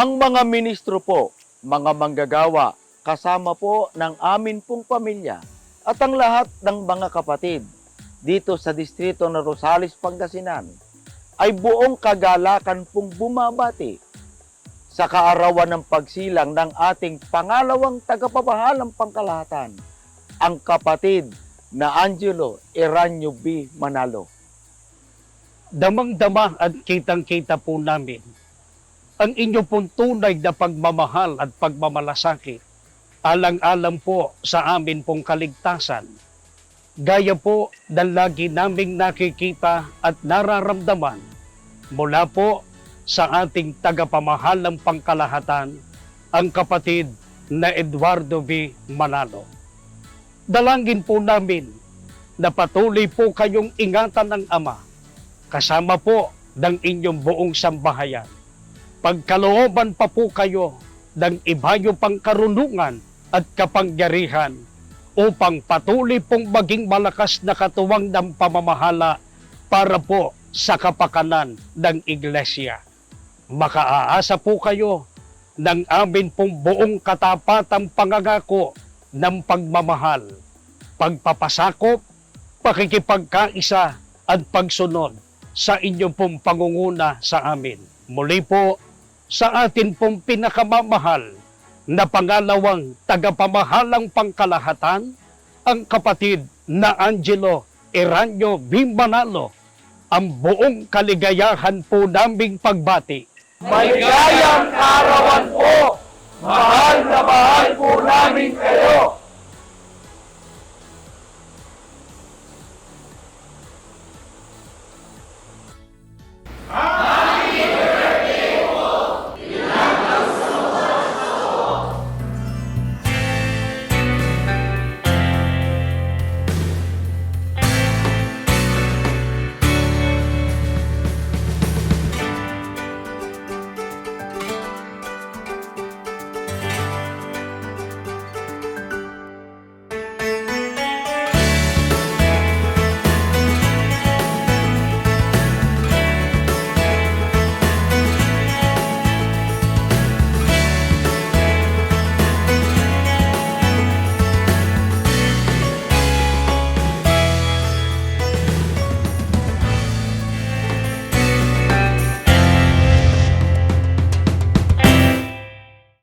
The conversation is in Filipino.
Ang mga ministro po, mga manggagawa, kasama po ng amin pong pamilya at ang lahat ng mga kapatid dito sa distrito ng Rosales, Pangasinan ay buong kagalakan pong bumabati sa kaarawan ng pagsilang ng ating pangalawang tagapabahalang pangkalahatan, ang kapatid na Angelo Eranio B. Manalo. Damang-dama at kitang-kita po namin ang inyo pong tunay na pagmamahal at pagmamalasakit, alang-alang po sa amin pong kaligtasan. Gaya po na lagi naming nakikita at nararamdaman mula po sa ating tagapamahalang pangkalahatan, ang kapatid na Eduardo B. Manalo. Dalangin po namin na patuloy po kayong ingatan ng Ama, kasama po ng inyong buong sambahayan. Pagkalooban pa po kayo ng iba nyo pang karunungan at kapangyarihan upang patuloy pong maging malakas na katuwang ng pamamahala para po sa kapakanan ng Iglesia. Makaaasa po kayo ng amin pong buong katapatang pangangako ng pagmamahal, pagpapasakop, pakikipagkaisa at pagsunod sa inyong pong pangunguna sa amin. Muli po, sa atin pong pinakamamahal na pangalawang tagapamahalang pangkalahatan, ang kapatid na Angelo Eranio B. Manalo, ang buong kaligayahan po naming pagbati. Maligayang kaarawan po!